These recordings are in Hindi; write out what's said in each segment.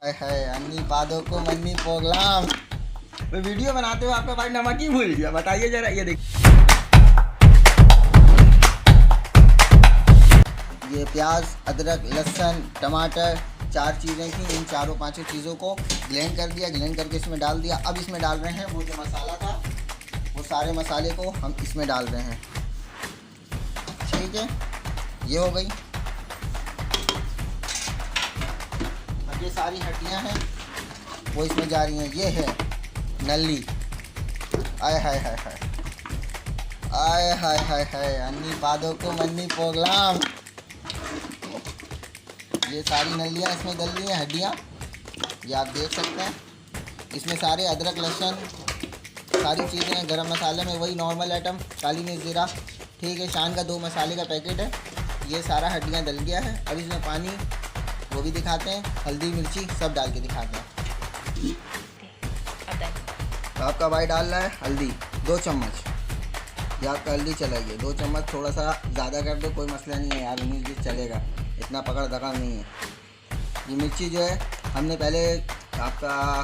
है अन्नी पादों को मन्नी पोगलाम। मैं वीडियो बनाते हुए आपका भाई नमक ही भूल गया। बताइए जरा, ये देखिए ये प्याज, अदरक, लहसुन, टमाटर, चार चीज़ें थी। इन चारों पांचों चीज़ों को ब्लेंड कर दिया। ब्लेंड करके इसमें डाल दिया। अब इसमें डाल रहे हैं वो जो मसाला था, वो सारे मसाले को हम इसमें डाल रहे हैं। ठीक है, ये हो गई। अब ये सारी हड्डियां हैं वो इसमें जा रही हैं। ये है नली। आय हाय हाय हाय, आय हाय हाय हाय, अन्नी पादों को मन्नी पोगलाम। ये सारी नलियाँ इसमें डल रही हैं, हड्डियाँ, ये आप देख सकते हैं। इसमें सारे अदरक, लहसुन, सारी चीज़ें हैं। गरम मसाले में वही नॉर्मल आइटम, काली मिर्च, ज़ीरा, ठीक है। शान का 2 मसाले का पैकेट है। ये सारा हड्डियाँ डल गया है। अब इसमें पानी वो भी दिखाते हैं, हल्दी, मिर्ची सब डाल के दिखाते हैं। तो आपका भाई डाल रहा है हल्दी 2 चम्मच। ये आपका हल्दी चलाइए 2 चम्मच। थोड़ा सा ज़्यादा कर दो, कोई मसला नहीं है यार, 19-20 चलेगा, इतना पकड़ दकड़ नहीं है। ये मिर्ची जो है हमने पहले आपका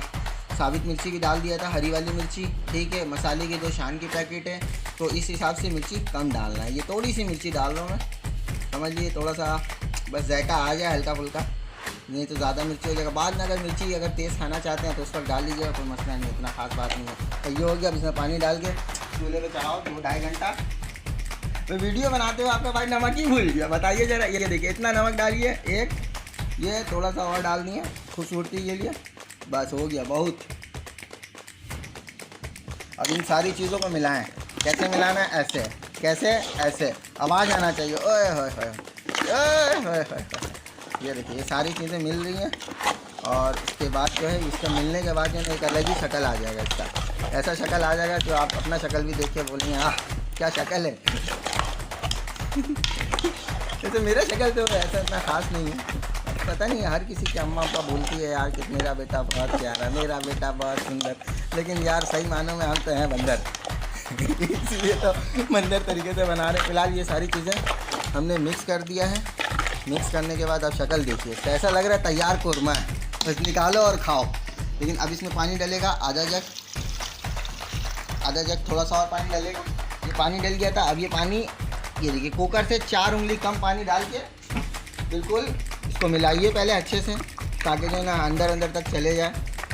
साबित मिर्ची भी डाल दिया था, हरी वाली मिर्ची, ठीक है। मसाले की 2 शान की पैकेट है, तो इस हिसाब से मिर्ची कम डालना है। ये थोड़ी सी मिर्ची डाल रहा हूँ मैं, समझ लिए, थोड़ा सा बस जायका आ जाए हल्का फुल्का, नहीं तो ज़्यादा मिर्ची हो जाएगा। बाद में अगर मिर्ची अगर तेज़ खाना चाहते हैं तो उस पर डाल लीजिएगा, कोई मसला नहीं, इतना खास बात नहीं है। तो ये हो गया। अब इसमें पानी डाल के चूल्हे पे चढ़ाओ 2-2.5 घंटा। तो वीडियो बनाते हुए आपका भाई नमक ही भूल गया। बताइए जरा, ये देखिए इतना नमक डालिए, एक ये थोड़ा सा और डाल दिए खूबसूरती के लिए, बस हो गया बहुत। अब इन सारी चीज़ों को मिलाएं। कैसे मिलाना है? ऐसे। कैसे? ऐसे। आवाज़ आना चाहिए, ओए होए होए, ओए होए होए। ये देखिए ये सारी चीज़ें मिल रही हैं, और इसके बाद जो है, इसके मिलने के बाद जो है एक अलग ही शक्ल आ जाएगा इसका। ऐसा शक्ल आ जाएगा कि आप अपना शक्ल भी देख के बोलेंगे हाँ क्या शक्ल है। जैसे मेरा शक्ल तो ऐसा इतना ख़ास नहीं है, पता नहीं हर किसी की अम्मा पापा बोलती है यार कि मेरा बेटा बहुत प्यारा, मेरा बेटा बहुत सुंदर, लेकिन यार सही मानों में हम तो हैं बंदर। इसलिए तो बंदर तरीके से बना रहे। फिलहाल ये सारी चीज़ें हमने मिक्स कर दिया है। मिक्स करने के बाद अब शक्ल देखिए, कैसा लग रहा है? तैयार कोरमा है, बस निकालो और खाओ। लेकिन अब इसमें पानी डलेगा आधा जग, थोड़ा सा और पानी डलेगा। ये पानी डल गया था। अब ये पानी, ये देखिए कुकर से 4 उंगली कम पानी डाल के बिल्कुल इसको मिलाइए पहले अच्छे से, ताकि जो है ना अंदर तक चले जाए,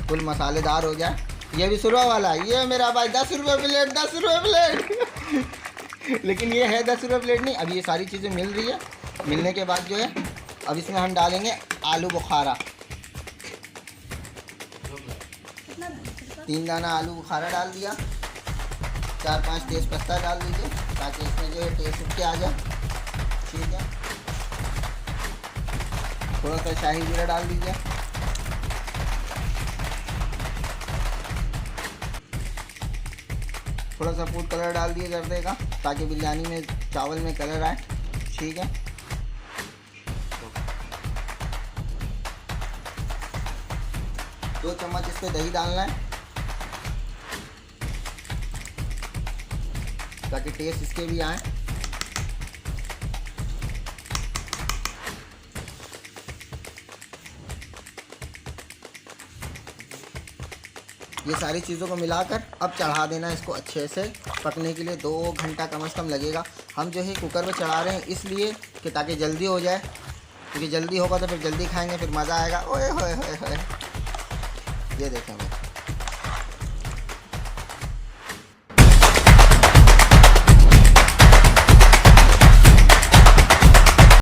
फुल मसालेदार हो जाए। ये भी सुरवा वाला, ये मेरा भाई 10 रुपये प्लेट, 10 रुपये प्लेट। लेकिन ये है 10 रुपये प्लेट नहीं। अब ये सारी चीज़ें मिल रही है। मिलने के बाद जो है अब इसमें हम डालेंगे आलू बुखारा, 3 दाना आलू बुखारा डाल दिया। 4-5 तेज पत्ता डाल दीजिए, ताकि इसमें जो है टेस्ट उठ के आ जाए, ठीक है। थोड़ा सा शाही जीरा डाल दीजिए, थोड़ा सा फूड कलर डाल दिए जर्दे का, ताकि बिरयानी में चावल में कलर आए, ठीक है। 2 चम्मच इस पर दही डालना है, ताकि टेस्ट इसके भी आए। ये सारी चीज़ों को मिलाकर अब चढ़ा देना इसको अच्छे से पकने के लिए। 2 घंटा कम से कम लगेगा। हम जो है कुकर में चढ़ा रहे हैं इसलिए कि ताकि जल्दी हो जाए, क्योंकि जल्दी होगा तो फिर जल्दी खाएंगे, फिर मज़ा आएगा। ओए होए होए होए, ये देखेंगे।